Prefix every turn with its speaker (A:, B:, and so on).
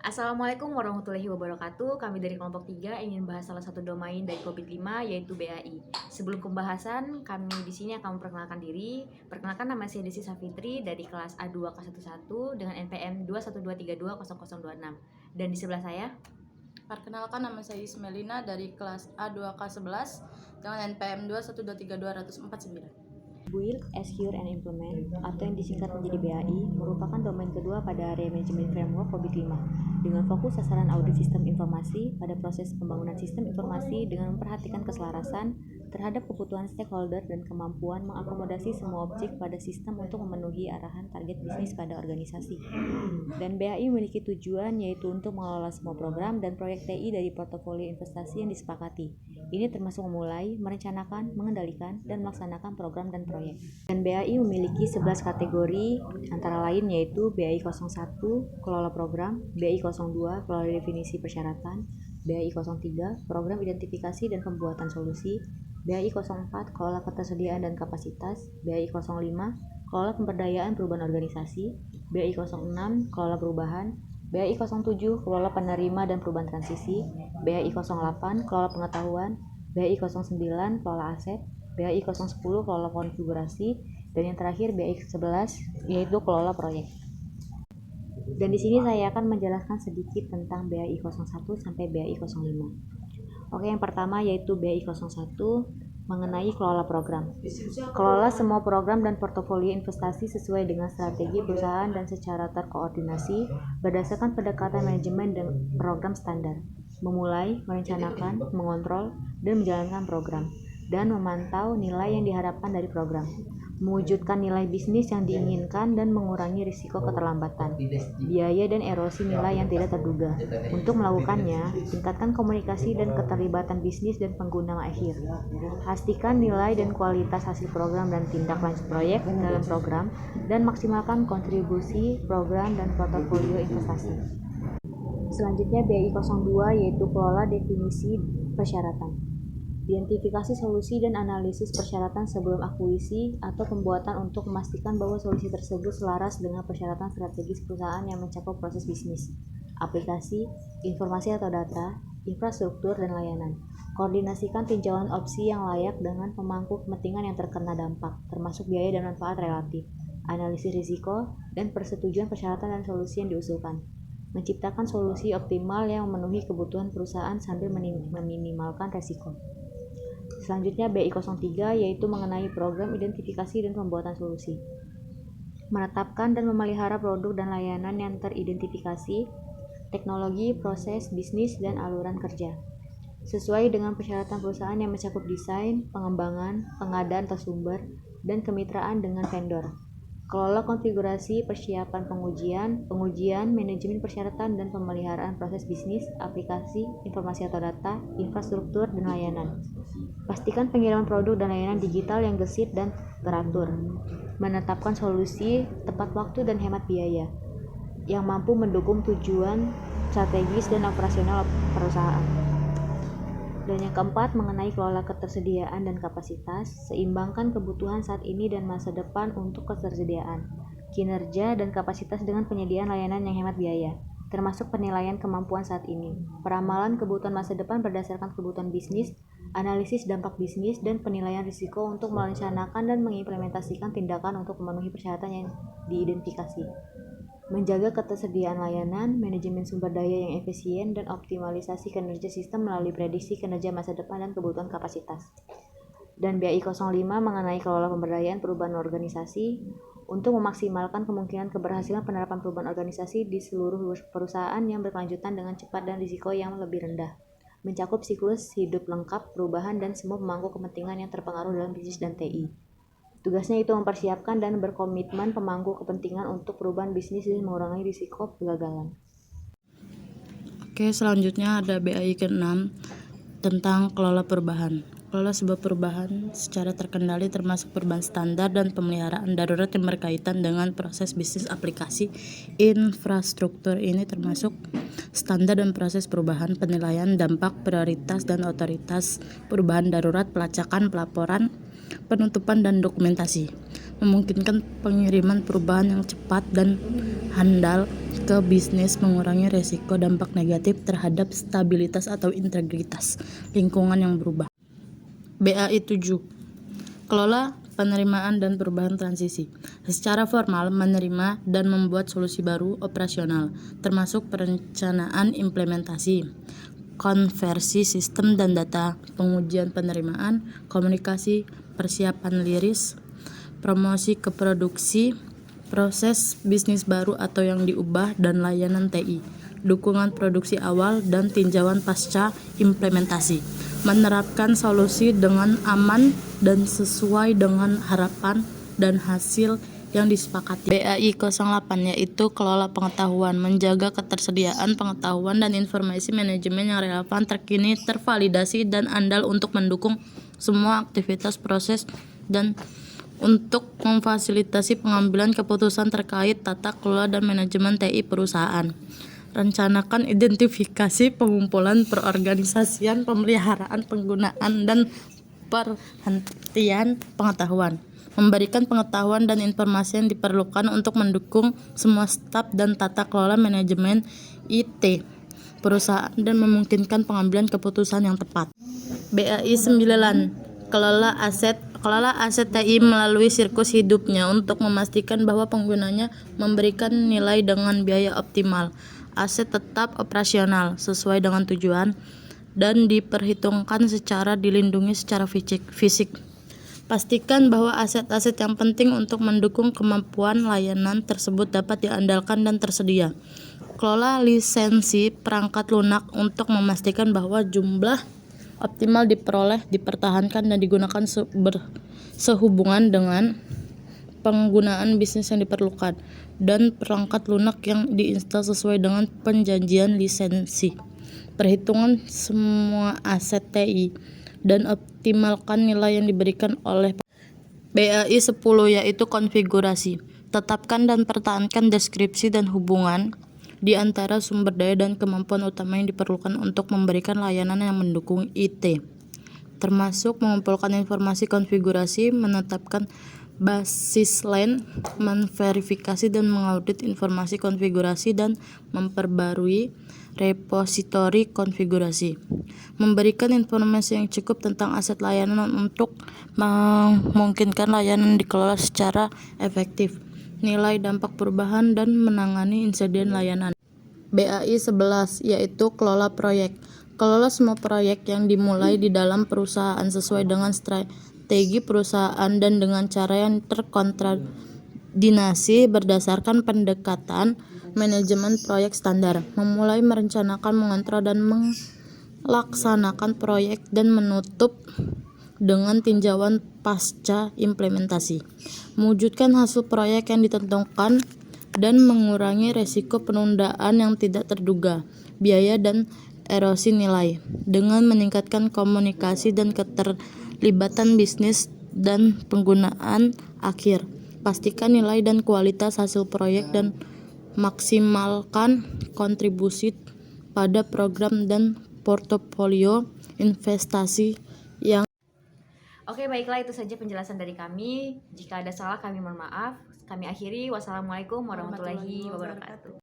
A: Assalamualaikum warahmatullahi wabarakatuh. Kami dari kelompok 3 ingin bahas salah satu domain dari COVID-5 yaitu BAI. Sebelum pembahasan, kami di sini akan memperkenalkan diri. Perkenalkan, nama saya Desi Safitri dari kelas A2 K11 dengan NPM 212320026. Dan di sebelah saya,
B: Perkenalkan, nama saya Ismelina dari kelas A2K11 dengan NPM 2123249.
A: Build, Execute, and Implement atau yang disingkat menjadi BAI merupakan domain kedua pada Area Management Framework COVID-5 dengan fokus sasaran audit sistem informasi pada proses pembangunan sistem informasi dengan memperhatikan keselarasan terhadap kebutuhan stakeholder dan kemampuan mengakomodasi semua objek pada sistem untuk memenuhi arahan target bisnis pada organisasi. Dan BAI memiliki tujuan yaitu untuk mengelola semua program dan proyek TI dari portofolio investasi yang disepakati. Ini termasuk memulai, merencanakan, mengendalikan, dan melaksanakan program dan proyek. Dan BAI memiliki 11 kategori, antara lain yaitu BAI 01, kelola program, BAI 02, kelola definisi persyaratan, BAI 03, program identifikasi dan pembuatan solusi, BAI 04, kelola ketersediaan dan kapasitas, BAI 05, kelola pemberdayaan perubahan organisasi, BAI 06, kelola perubahan, BAI 07, kelola penerima dan perubahan transisi, BAI 08, kelola pengetahuan, BAI 09, kelola aset, BAI 010, kelola konfigurasi, dan yang terakhir BAI 11, yaitu kelola proyek. Dan di sini saya akan menjelaskan sedikit tentang BAI 01 sampai BAI 05. Oke, yang pertama yaitu BAI 01 mengenai kelola program. Kelola semua program dan portofolio investasi sesuai dengan strategi perusahaan dan secara terkoordinasi berdasarkan pendekatan manajemen dan program standar. Memulai, merencanakan, mengontrol, dan menjalankan program, dan memantau nilai yang diharapkan dari program. Mewujudkan nilai bisnis yang diinginkan dan mengurangi risiko keterlambatan, biaya dan erosi nilai yang tidak terduga. Untuk melakukannya, tingkatkan komunikasi dan keterlibatan bisnis dan pengguna akhir. Pastikan nilai dan kualitas hasil program dan tindak lanjut proyek dalam program, dan maksimalkan kontribusi program dan portofolio investasi. Selanjutnya BAI 02 yaitu kelola definisi persyaratan. Identifikasi solusi dan analisis persyaratan sebelum akuisisi atau pembuatan untuk memastikan bahwa solusi tersebut selaras dengan persyaratan strategis perusahaan yang mencakup proses bisnis, aplikasi, informasi atau data, infrastruktur, dan layanan. Koordinasikan tinjauan opsi yang layak dengan pemangku kepentingan yang terkena dampak, termasuk biaya dan manfaat relatif, analisis risiko, dan persetujuan persyaratan dan solusi yang diusulkan. Menciptakan solusi optimal yang memenuhi kebutuhan perusahaan sambil meminimalkan resiko. Selanjutnya BAI 03 yaitu mengenai program identifikasi dan pembuatan solusi. Menetapkan dan memelihara produk dan layanan yang teridentifikasi, teknologi, proses, bisnis, dan aluran kerja. Sesuai dengan persyaratan perusahaan yang mencakup desain, pengembangan, pengadaan atau sumber, dan kemitraan dengan vendor. Kelola konfigurasi, persiapan pengujian, manajemen persyaratan dan pemeliharaan proses bisnis, aplikasi, informasi atau data, infrastruktur, dan layanan. Pastikan pengiriman produk dan layanan digital yang gesit dan teratur. Menetapkan solusi, tepat waktu dan hemat biaya yang mampu mendukung tujuan strategis dan operasional perusahaan. Dan yang keempat mengenai kelola ketersediaan dan kapasitas, seimbangkan kebutuhan saat ini dan masa depan untuk ketersediaan, kinerja, dan kapasitas dengan penyediaan layanan yang hemat biaya, termasuk penilaian kemampuan saat ini, peramalan kebutuhan masa depan berdasarkan kebutuhan bisnis, analisis dampak bisnis, dan penilaian risiko untuk merencanakan dan mengimplementasikan tindakan untuk memenuhi persyaratan yang diidentifikasi. Menjaga ketersediaan layanan, manajemen sumber daya yang efisien, dan optimalisasi kinerja sistem melalui prediksi kinerja masa depan dan kebutuhan kapasitas. Dan BAI 05 mengenai kelola pemberdayaan perubahan organisasi untuk memaksimalkan kemungkinan keberhasilan penerapan perubahan organisasi di seluruh perusahaan yang berkelanjutan dengan cepat dan risiko yang lebih rendah. Mencakup siklus hidup lengkap, perubahan, dan semua pemangku kepentingan yang terpengaruh dalam bisnis dan TI. Tugasnya itu mempersiapkan dan berkomitmen pemangku kepentingan untuk perubahan bisnis dan mengurangi risiko kegagalan.
B: Oke, selanjutnya ada BAI ke-6 tentang kelola perubahan. Kelola sebuah perubahan secara terkendali termasuk perubahan standar dan pemeliharaan darurat yang berkaitan dengan proses bisnis aplikasi infrastruktur. Ini termasuk standar dan proses perubahan, penilaian dampak, prioritas dan otoritas perubahan darurat, pelacakan, pelaporan, penutupan, dan dokumentasi. Memungkinkan pengiriman perubahan yang cepat dan handal ke bisnis, mengurangi resiko dampak negatif terhadap stabilitas atau integritas lingkungan yang berubah. BAI 7. Kelola penerimaan dan perubahan transisi. Secara formal menerima dan membuat solusi baru operasional, termasuk perencanaan implementasi, konversi sistem dan data, pengujian penerimaan, komunikasi, persiapan liris, promosi ke produksi, proses bisnis baru atau yang diubah dan layanan TI, dukungan produksi awal dan tinjauan pasca implementasi, menerapkan solusi dengan aman dan sesuai dengan harapan dan hasil yang disepakati. BAI 08 yaitu kelola pengetahuan, menjaga ketersediaan pengetahuan dan informasi manajemen yang relevan, terkini, tervalidasi, dan andal untuk mendukung semua aktivitas proses dan untuk memfasilitasi pengambilan keputusan terkait tata kelola dan manajemen TI perusahaan. Rencanakan identifikasi, pengumpulan, perorganisasian, pemeliharaan, penggunaan, dan perhentian pengetahuan. Memberikan pengetahuan dan informasi yang diperlukan untuk mendukung semua staf dan tata kelola manajemen IT perusahaan dan memungkinkan pengambilan keputusan yang tepat. BAI 9. Kelola aset TI melalui siklus hidupnya untuk memastikan bahwa penggunanya memberikan nilai dengan biaya optimal. Aset tetap operasional sesuai dengan tujuan dan diperhitungkan secara dilindungi secara fisik. Pastikan bahwa aset-aset yang penting untuk mendukung kemampuan layanan tersebut dapat diandalkan dan tersedia. Kelola lisensi perangkat lunak untuk memastikan bahwa jumlah optimal diperoleh, dipertahankan, dan digunakan sehubungan dengan penggunaan bisnis yang diperlukan, dan perangkat lunak yang diinstal sesuai dengan perjanjian lisensi. Perhitungan semua aset TI dan optimalkan nilai yang diberikan oleh BAI 10 yaitu konfigurasi. Tetapkan dan pertahankan deskripsi dan hubungan di antara sumber daya dan kemampuan utama yang diperlukan untuk memberikan layanan yang mendukung IT, termasuk mengumpulkan informasi konfigurasi, menetapkan basis LAN, memverifikasi dan mengaudit informasi konfigurasi, dan memperbarui repositori konfigurasi. Memberikan informasi yang cukup tentang aset layanan untuk memungkinkan layanan dikelola secara efektif. Nilai dampak perubahan dan menangani insiden layanan. BAI 11 yaitu kelola proyek. Kelola semua proyek yang dimulai di dalam perusahaan sesuai dengan strategi perusahaan dan dengan cara yang terkoordinasi berdasarkan pendekatan manajemen proyek standar. Memulai, merencanakan, mengontrol, dan melaksanakan proyek dan menutup dengan tinjauan pasca implementasi. Mewujudkan hasil proyek yang ditentukan dan mengurangi resiko penundaan yang tidak terduga, biaya dan erosi nilai, dengan meningkatkan komunikasi dan keterlibatan bisnis dan penggunaan akhir. Pastikan nilai dan kualitas hasil proyek dan maksimalkan kontribusi pada program dan portofolio investasi yang.
A: Oke, baiklah, itu saja penjelasan dari kami. Jika ada salah, kami mohon maaf. Kami akhiri. Wassalamualaikum warahmatullahi wabarakatuh.